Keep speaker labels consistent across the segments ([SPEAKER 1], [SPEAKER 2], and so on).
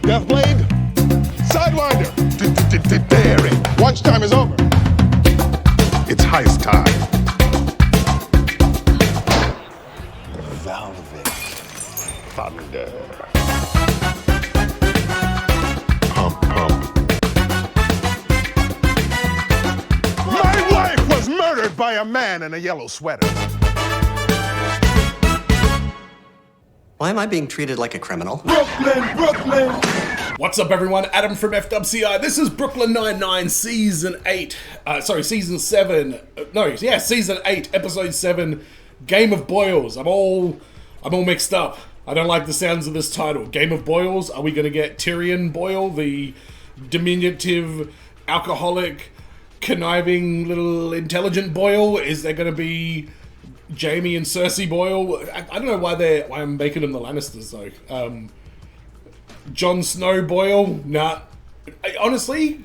[SPEAKER 1] Deathblade, Sidewinder, daring. Lunchtime is over. It's heist time. Velvet Thunder. Pump, pump. My wife was murdered by a man in a yellow sweater.
[SPEAKER 2] Why am I being treated like a criminal?
[SPEAKER 3] Brooklyn, Brooklyn!
[SPEAKER 4] What's up, everyone? Adam from FWCI. This is Brooklyn Nine-Nine, Season 8. Season 7. Season 8, Episode 7, Game of Boyles. I'm all mixed up. I don't like the sounds of this title. Game of Boyles? Are we going to get Tyrion Boyle, the diminutive, alcoholic, conniving, little intelligent Boyle? Is there going to be Jaime and Cersei Boyle? I don't know why I'm making them the Lannisters though. Jon Snow Boyle? Nah. Honestly,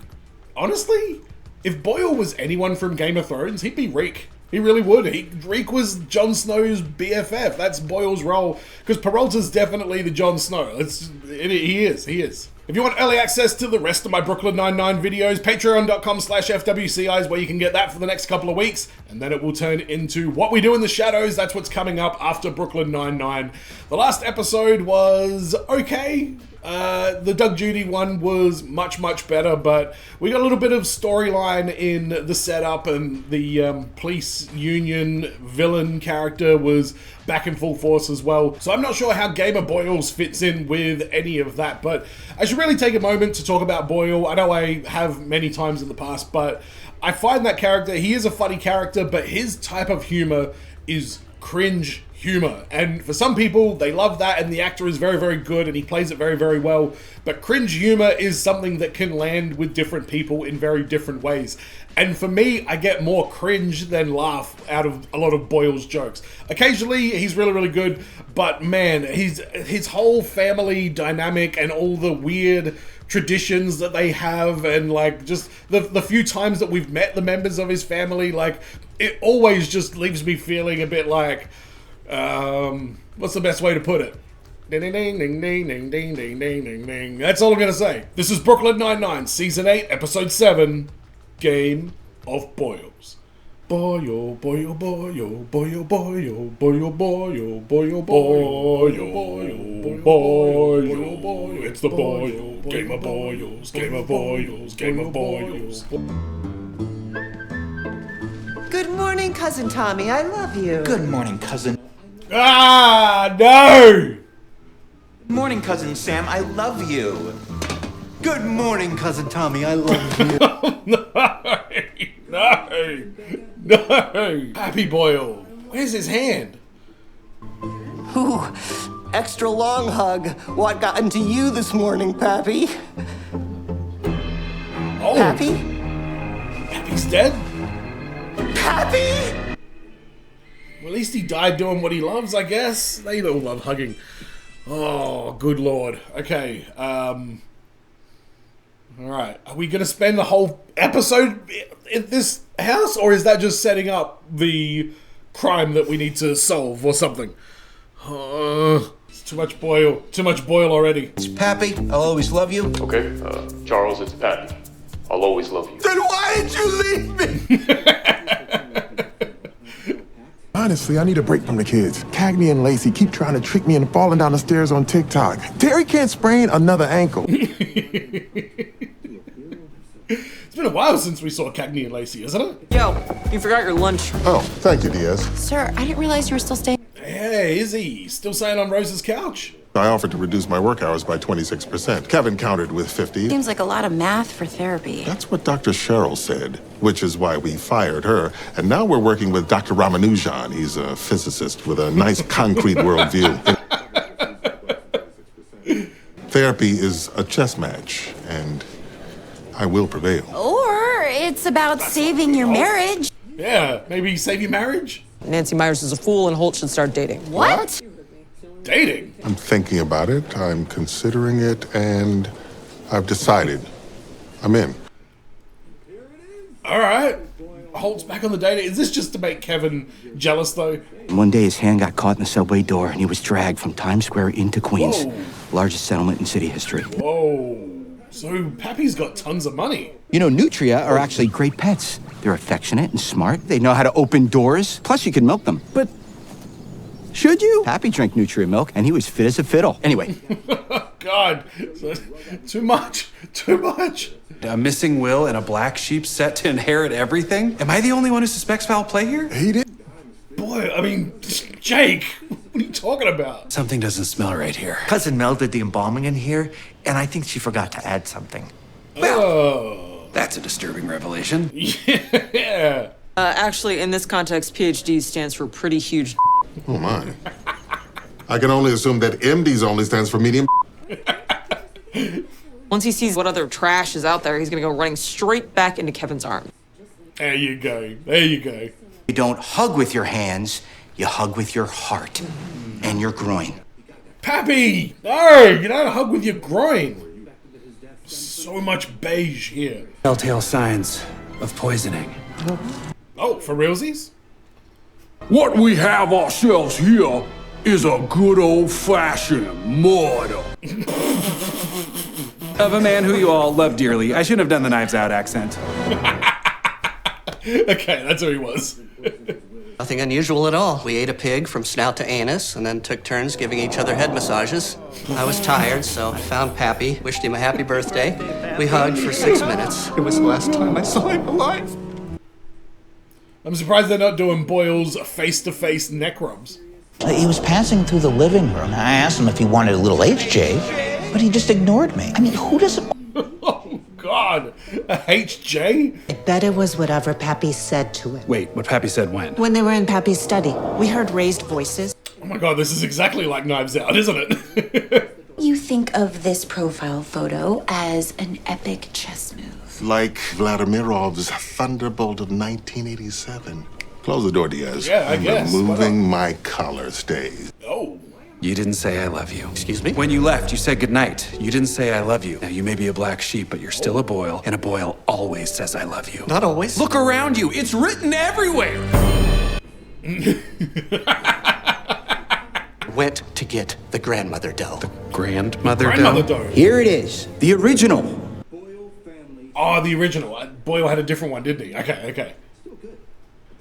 [SPEAKER 4] if Boyle was anyone from Game of Thrones, he'd be Reek. He really would. Reek was Jon Snow's BFF. That's Boyle's role. Because Peralta's definitely the Jon Snow. He is. If you want early access to the rest of my Brooklyn Nine-Nine videos, patreon.com/FWCI is where you can get that for the next couple of weeks. And then it will turn into What We Do in the Shadows. That's what's coming up after Brooklyn Nine-Nine. The last episode was okay. The Doug Judy one was much, much better, but we got a little bit of storyline in the setup, and the police union villain character was back in full force as well. So I'm not sure how Game of Boyles fits in with any of that, but I should really take a moment to talk about Boyle. I know I have many times in the past, but I find that character, he is a funny character, but his type of humor is cringe humor, and for some people they love that, and the actor is very, very good and he plays it very, very well. But cringe humor is something that can land with different people in very different ways, and for me, I get more cringe than laugh out of a lot of Boyle's jokes. Occasionally he's really, really good, but man, his whole family dynamic and all the weird traditions that they have, and like just the few times that we've met the members of his family, like it always just leaves me feeling a bit like, what's the best way to put it? Ding, ding, ding, ding, ding, ding, ding, ding, ding, ding, ding. That's all I'm gonna say. This is Brooklyn Nine-Nine, Season 8, Episode 7, Game of Boyles. Boyle, Boyle, Boyle, Boyle, Boyle, Boyle, Boyle, Boyle, Boyle, Boyle, Boyle. It's the Boyle, Game of Boyles, Game of Boyles, Game of Boyles.
[SPEAKER 5] Good morning, Cousin Tommy. I love you.
[SPEAKER 6] Good morning, cousin.
[SPEAKER 4] Ah, no!
[SPEAKER 6] Good morning, cousin Sam. I love you.
[SPEAKER 2] Good morning, Cousin Tommy. I love you.
[SPEAKER 4] No! Happy Boyle. Where's his hand?
[SPEAKER 5] Ooh, extra long hug. What got into you this morning, Pappy?
[SPEAKER 4] Oh.
[SPEAKER 5] Pappy?
[SPEAKER 4] Pappy's dead?
[SPEAKER 5] Pappy?
[SPEAKER 4] Well, at least he died doing what he loves, I guess. They all love hugging. Oh, good lord. Okay, alright. Are we gonna spend the whole episode in this house, or is that just setting up the crime that we need to solve or something? It's too much Boyle. Too much Boyle already.
[SPEAKER 6] It's Pappy. I'll always love you.
[SPEAKER 7] Okay, Charles, it's Patty. I'll always love you.
[SPEAKER 6] Then why did you leave me?
[SPEAKER 1] Honestly, I need a break from the kids. Cagney and Lacey keep trying to trick me into falling down the stairs on TikTok. Terry can't sprain another ankle.
[SPEAKER 4] It's been a while since we saw Cagney and Lacey, isn't it?
[SPEAKER 8] Yo, you forgot your lunch.
[SPEAKER 1] Oh, thank you, Diaz.
[SPEAKER 9] Sir, I didn't realize you were still staying.
[SPEAKER 4] Hey, is he? Still staying on Rose's couch?
[SPEAKER 1] I offered to reduce my work hours by 26%. Kevin countered with 50.
[SPEAKER 9] Seems like a lot of math for therapy.
[SPEAKER 1] That's what Dr. Cheryl said, which is why we fired her. And now we're working with Dr. Ramanujan. He's a physicist with a nice concrete worldview. Therapy is a chess match, and I will prevail.
[SPEAKER 9] Or it's about saving your marriage.
[SPEAKER 4] Yeah, maybe save your marriage?
[SPEAKER 8] Nancy Myers is a fool and Holt should start dating.
[SPEAKER 9] What?
[SPEAKER 4] Dating?
[SPEAKER 1] I'm thinking about it, I'm considering it, and I've decided. I'm in.
[SPEAKER 4] All right. Holt's back on the dating. Is this just to make Kevin jealous, though?
[SPEAKER 6] One day his hand got caught in the subway door and he was dragged from Times Square into Queens.
[SPEAKER 4] Whoa.
[SPEAKER 3] Largest settlement in city history.
[SPEAKER 4] Whoa. So Pappy's got tons of money.
[SPEAKER 3] You know, nutria are actually great pets. They're affectionate and smart. They know how to open doors. Plus, you can milk them. But should you? Pappy drank nutria milk, and he was fit as a fiddle. Anyway.
[SPEAKER 4] God, too much. Too much.
[SPEAKER 10] A missing will and a black sheep set to inherit everything? Am I the only one who suspects foul play here?
[SPEAKER 1] He did.
[SPEAKER 4] Boy, I mean, Jake, what are you talking about?
[SPEAKER 10] Something doesn't smell right here.
[SPEAKER 6] Cousin Mel did the embalming in here, and I think she forgot to add something.
[SPEAKER 4] Oh.
[SPEAKER 10] That's a disturbing revelation.
[SPEAKER 4] Yeah.
[SPEAKER 8] Actually, in this context, PhD stands for pretty huge.
[SPEAKER 1] Oh, my. I can only assume that MD's only stands for medium.
[SPEAKER 8] Once he sees what other trash is out there, he's gonna go running straight back into Kevin's arms.
[SPEAKER 4] There you go. There you go.
[SPEAKER 3] You don't hug with your hands, you hug with your heart and your groin.
[SPEAKER 4] Pappy! No, you don't hug with your groin. So much beige here.
[SPEAKER 10] Telltale signs of poisoning.
[SPEAKER 4] Oh, for realsies?
[SPEAKER 11] What we have ourselves here is a good old-fashioned murder.
[SPEAKER 10] Of a man who you all love dearly. I shouldn't have done the Knives Out accent.
[SPEAKER 4] Okay, that's who he was.
[SPEAKER 2] Nothing unusual at all. We ate a pig from snout to anus and then took turns giving each other head massages. I was tired, so I found Pappy, wished him a happy birthday. We hugged for 6 minutes. It was the last time I saw him alive.
[SPEAKER 4] I'm surprised they're not doing Boyles face-to-face neck rubs.
[SPEAKER 12] He was passing through the living room. I asked him if he wanted a little HJ, but he just ignored me. I mean, who doesn't...
[SPEAKER 4] Oh, God. A HJ?
[SPEAKER 13] I bet it was whatever Pappy said to him.
[SPEAKER 10] Wait, what Pappy said when?
[SPEAKER 13] When they were in Pappy's study, we heard raised voices.
[SPEAKER 4] Oh my God, this is exactly like Knives Out, isn't it?
[SPEAKER 9] You think of this profile photo as an epic chess move.
[SPEAKER 1] Like Vladimirov's Thunderbolt of 1987. Close the door, Diaz.
[SPEAKER 4] Yeah, I
[SPEAKER 1] I'm
[SPEAKER 4] guess.
[SPEAKER 1] removing my collar stays.
[SPEAKER 4] Oh.
[SPEAKER 10] You didn't say I love you.
[SPEAKER 2] Excuse me?
[SPEAKER 10] When you left, you said goodnight. You didn't say I love you. Now, you may be a black sheep, but you're still a Boyle, and a Boyle always says I love you.
[SPEAKER 2] Not always.
[SPEAKER 10] Look around you. It's written everywhere.
[SPEAKER 2] Went to get the grandmother dough.
[SPEAKER 10] Grandmother
[SPEAKER 4] dough.
[SPEAKER 3] Here it is, the original.
[SPEAKER 4] Oh, the original. Boyle had a different one, didn't he? Okay.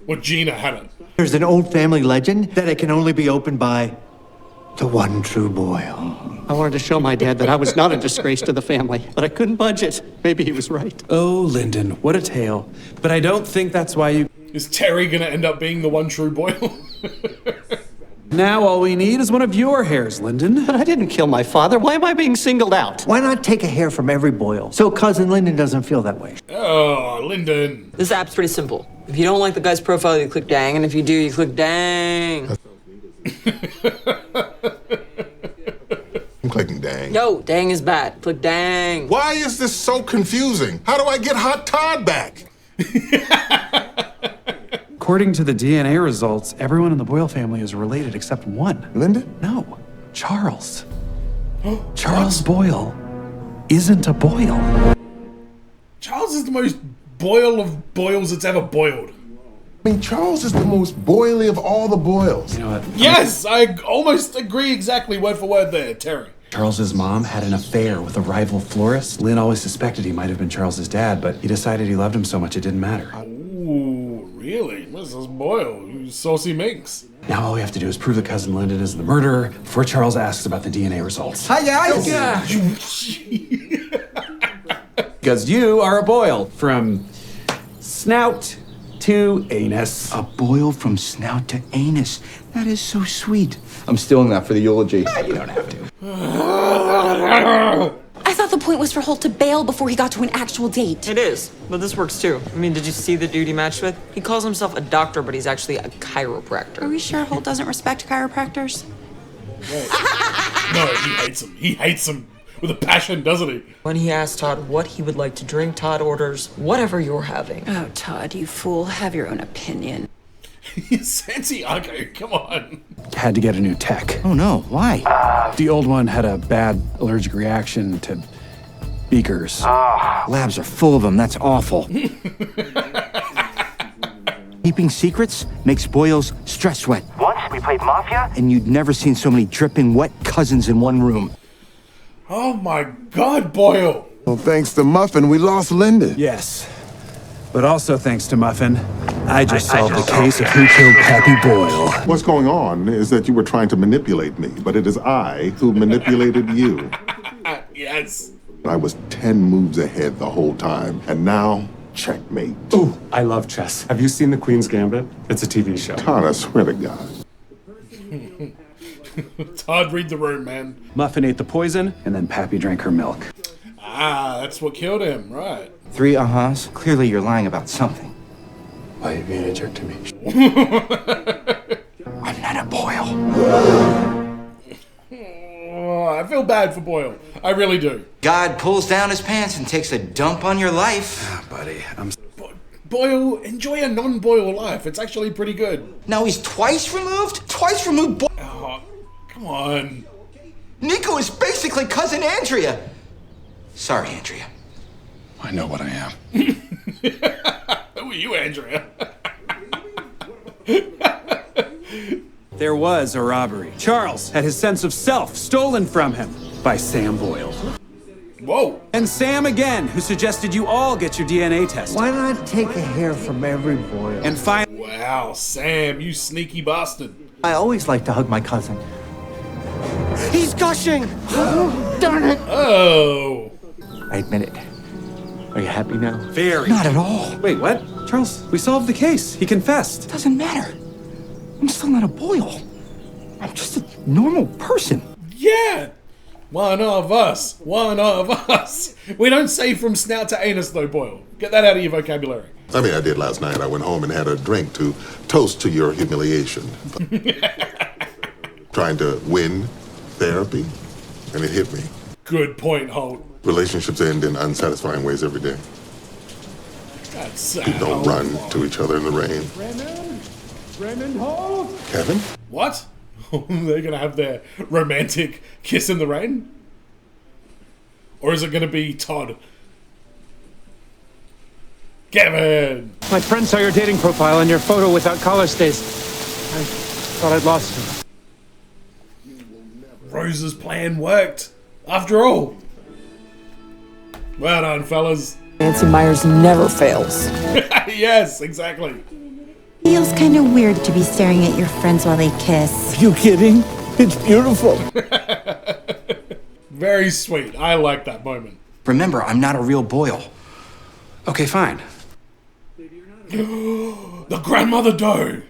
[SPEAKER 4] Well, Gina had it.
[SPEAKER 5] There's an old family legend that it can only be opened by the one true Boyle. I wanted to show my dad that I was not a disgrace to the family, but I couldn't budge it. Maybe he was right.
[SPEAKER 10] Oh, Lyndon, what a tale. But I don't think that's why you...
[SPEAKER 4] Is Terry gonna end up being the one true Boyle?
[SPEAKER 10] Now all we need is one of your hairs, Lyndon.
[SPEAKER 5] But I didn't kill my father. Why am I being singled out? Why not take a hair from every Boyle so Cousin Lyndon doesn't feel that way?
[SPEAKER 4] Oh, Lyndon.
[SPEAKER 8] This app's pretty simple. If you don't like the guy's profile, you click dang, and if you do, you click dang.
[SPEAKER 1] I'm clicking dang.
[SPEAKER 8] No, dang is bad. Click dang.
[SPEAKER 1] Why is this so confusing? How do I get Hot Todd back?
[SPEAKER 10] According to the DNA results, everyone in the Boyle family is related except one.
[SPEAKER 1] Linda?
[SPEAKER 10] No, Charles. Charles Boyle isn't a Boyle.
[SPEAKER 4] Charles is the most Boyle of Boyles that's ever boiled.
[SPEAKER 1] I mean, Charles is the most boily of all the Boyles.
[SPEAKER 10] You know what?
[SPEAKER 4] Yes, I almost agree exactly word for word there, Terry.
[SPEAKER 10] Charles's mom had an affair with a rival florist. Lynn always suspected he might have been Charles's dad, but he decided he loved him so much it didn't matter.
[SPEAKER 4] Ooh, really? Mrs. Boyle, you saucy minx.
[SPEAKER 10] Now all we have to do is prove that Cousin Lyndon is the murderer before Charles asks about the DNA results.
[SPEAKER 3] Hi, guys.
[SPEAKER 10] Because you are a Boyle from snout to anus.
[SPEAKER 3] A Boyle from snout to anus. That is so sweet. I'm stealing that for the eulogy.
[SPEAKER 10] You don't have to.
[SPEAKER 9] I thought the point was for Holt to bail before he got to an actual date.
[SPEAKER 8] It is, but this works too. I mean, did you see the dude he matched with? He calls himself a doctor, but he's actually a chiropractor.
[SPEAKER 9] Are we sure Holt doesn't respect chiropractors?
[SPEAKER 4] No, he hates him. He hates him with a passion, doesn't he?
[SPEAKER 8] When he asked Todd what he would like to drink, Todd orders whatever you're having.
[SPEAKER 9] Oh, Todd, you fool. Have your own opinion.
[SPEAKER 4] Santiago, come on.
[SPEAKER 10] Had to get a new tech.
[SPEAKER 3] Oh no, why?
[SPEAKER 10] The old one had a bad allergic reaction to beakers.
[SPEAKER 3] Labs are full of them, that's awful. Keeping secrets makes Boyles stress sweat.
[SPEAKER 14] Once we played Mafia.
[SPEAKER 3] And you'd never seen so many dripping wet cousins in one room.
[SPEAKER 4] Oh my God, Boyle!
[SPEAKER 14] Well, thanks to Muffin, we lost Linda.
[SPEAKER 10] Yes. But also thanks to Muffin, I just solved the case of who killed Pappy Boyle.
[SPEAKER 1] What's going on is that you were trying to manipulate me, but it is I who manipulated you.
[SPEAKER 4] Yes.
[SPEAKER 1] I was 10 moves ahead the whole time, and now, checkmate.
[SPEAKER 15] Ooh, I love chess. Have you seen The Queen's Gambit? It's a TV show.
[SPEAKER 1] Todd, I swear to God.
[SPEAKER 4] Todd, read the room, man.
[SPEAKER 10] Muffin ate the poison, and then Pappy drank her milk.
[SPEAKER 4] Ah, that's what killed him, right.
[SPEAKER 3] 3 uh-huhs? Clearly you're lying about something.
[SPEAKER 15] Why are you being a jerk to me?
[SPEAKER 3] I'm not a Boyle.
[SPEAKER 4] Oh, I feel bad for Boyle. I really do.
[SPEAKER 3] God pulls down his pants and takes a dump on your life.
[SPEAKER 10] Ah, buddy,
[SPEAKER 4] Boyle, enjoy a non-Boyle life. It's actually pretty good.
[SPEAKER 3] Now he's twice removed? Twice removed
[SPEAKER 4] Oh, come on.
[SPEAKER 3] Nico is basically cousin Andrea. Sorry, Andrea.
[SPEAKER 14] I know what I am.
[SPEAKER 4] Who are you, Andrea?
[SPEAKER 10] There was a robbery. Charles had his sense of self stolen from him by Sam Boyle.
[SPEAKER 4] Whoa.
[SPEAKER 10] And Sam again, who suggested you all get your DNA tested.
[SPEAKER 5] Why not take a hair from every Boyle?
[SPEAKER 10] And find.
[SPEAKER 4] Wow, Sam, you sneaky bastard.
[SPEAKER 5] I always like to hug my cousin. He's gushing! Darn it!
[SPEAKER 4] Oh.
[SPEAKER 5] I admit it. Are you happy now?
[SPEAKER 10] Very.
[SPEAKER 3] Not at all.
[SPEAKER 10] Wait, what? Charles, we solved the case. He confessed.
[SPEAKER 3] Doesn't matter. I'm still not a Boyle. I'm just a normal person.
[SPEAKER 4] Yeah. One of us. One of us. We don't say from snout to anus, though, Boyle. Get that out of your vocabulary.
[SPEAKER 1] I mean, I did last night. I went home and had a drink to toast to your humiliation. Trying to win therapy, and it hit me.
[SPEAKER 4] Good point, Holt.
[SPEAKER 1] Relationships end in unsatisfying ways every day.
[SPEAKER 4] That's sad.
[SPEAKER 1] People don't run to each other in the rain.
[SPEAKER 11] Raymond Holt!
[SPEAKER 1] Kevin?
[SPEAKER 4] What? They're gonna have their romantic kiss in the rain? Or is it gonna be Todd? Kevin!
[SPEAKER 16] My friend saw your dating profile and your photo without collar stays. I thought I'd lost you.
[SPEAKER 4] Rose's plan worked. After all. Well done, fellas.
[SPEAKER 17] Nancy Myers never fails.
[SPEAKER 4] Yes, exactly.
[SPEAKER 9] Feels kind of weird to be staring at your friends while they kiss.
[SPEAKER 5] You kidding? It's beautiful.
[SPEAKER 4] Very sweet. I like that moment.
[SPEAKER 3] Remember, I'm not a real Boyle.
[SPEAKER 10] Okay, fine.
[SPEAKER 4] The grandmother doe.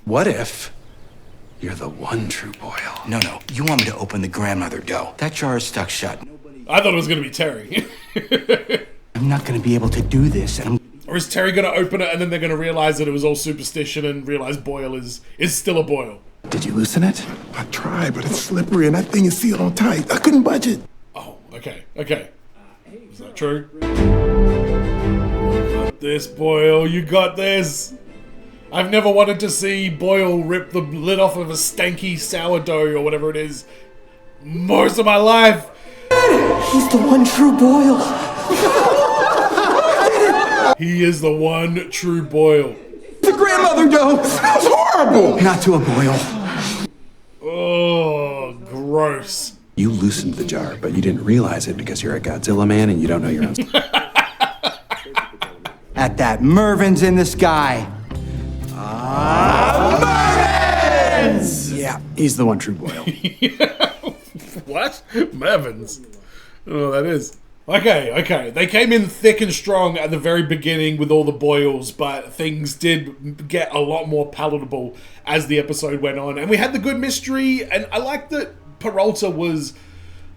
[SPEAKER 10] What if you're the one true Boyle?
[SPEAKER 3] No. You want me to open the grandmother dough. That jar is stuck shut.
[SPEAKER 4] I thought it was going to be Terry.
[SPEAKER 3] I'm not going to be able to do this, and
[SPEAKER 4] Or is Terry going to open it and then they're going to realize that it was all superstition and realize Boyle is still a Boyle?
[SPEAKER 14] Did you loosen it? I tried, but it's slippery and that thing is sealed on tight. I couldn't budge it.
[SPEAKER 4] Oh, okay. Is that true? You got this, Boyle. You got this. I've never wanted to see Boyle rip the lid off of a stanky sourdough or whatever it is most of my life.
[SPEAKER 5] He's the one true Boyle.
[SPEAKER 4] He is the one true Boyle.
[SPEAKER 14] The grandmother dough. That was horrible.
[SPEAKER 3] not to a Boyle.
[SPEAKER 4] Oh, gross.
[SPEAKER 10] You loosened the jar, but you didn't realize it because you're a Godzilla man and you don't know your own.
[SPEAKER 3] At that Mervin's in the sky.
[SPEAKER 10] Mervins! Yeah, he's the one true Boyle.
[SPEAKER 4] What? Mervins? Oh, that is. Okay. They came in thick and strong at the very beginning with all the Boyles, but things did get a lot more palatable as the episode went on. And we had the good mystery, and I liked that Peralta was...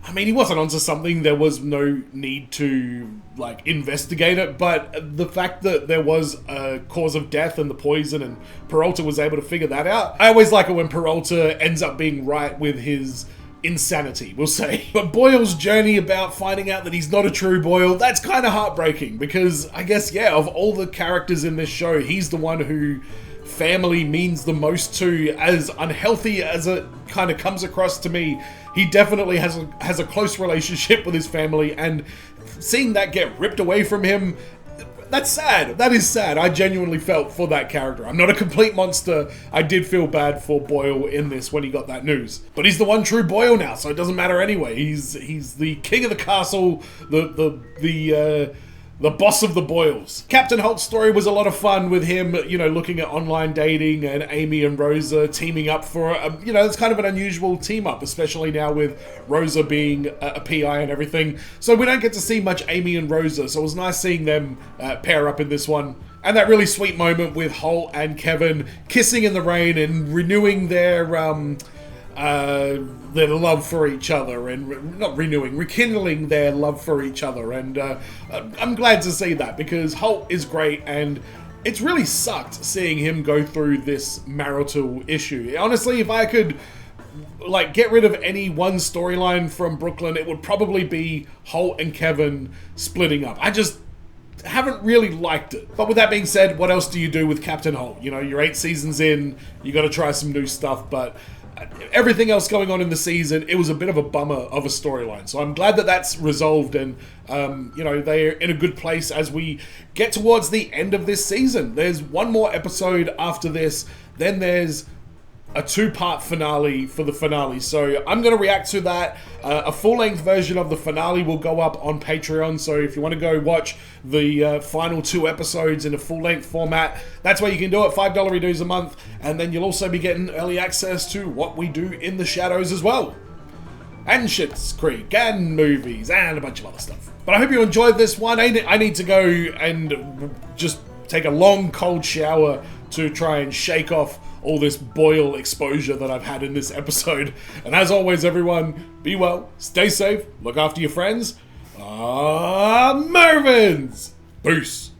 [SPEAKER 4] I mean, he wasn't onto something. There was no need to, investigate it. But the fact that there was a cause of death and the poison and Peralta was able to figure that out. I always like it when Peralta ends up being right with his insanity, we'll say. But Boyle's journey about finding out that he's not a true Boyle, that's kind of heartbreaking. Because, I guess, of all the characters in this show, he's the one who family means the most to. As unhealthy as it kind of comes across to me, he definitely has a close relationship with his family, and seeing that get ripped away from him, That's sad. That is sad. I genuinely felt for that character. I'm not a complete monster. I did feel bad for Boyle in this when he got that news. But he's the one true Boyle now, so it doesn't matter anyway. He's the king of the castle, the boss of the Boyles. Captain Holt's story was a lot of fun with him, looking at online dating and Amy and Rosa teaming up for, it's kind of an unusual team up, especially now with Rosa being a PI and everything. So we don't get to see much Amy and Rosa, so it was nice seeing them pair up in this one. And that really sweet moment with Holt and Kevin kissing in the rain and renewing their love for each other, and rekindling their love for each other, and I'm glad to see that, because Holt is great, and it's really sucked seeing him go through this marital issue. Honestly, if I could get rid of any one storyline from Brooklyn, it would probably be Holt and Kevin splitting up. I just haven't really liked it. But with that being said, what else do you do with Captain Holt? You're 8 seasons in, you got to try some new stuff, but everything else going on in the season, it was a bit of a bummer of a storyline. So I'm glad that that's resolved, and they're in a good place as we get towards the end of this season. There's one more episode after this, then there's a 2-part finale for the finale. So I'm going to react to that. A full-length version of the finale will go up on Patreon. So if you want to go watch the final 2 episodes in a full-length format, that's where you can do it. $5 redos a month. And then you'll also be getting early access to what we do in the shadows as well. And Schitt's Creek, and movies, and a bunch of other stuff. But I hope you enjoyed this one. I need to go and just take a long, cold shower to try and shake off all this Boyle exposure that I've had in this episode. And as always, everyone, be well, stay safe, look after your friends. Mervins! Peace.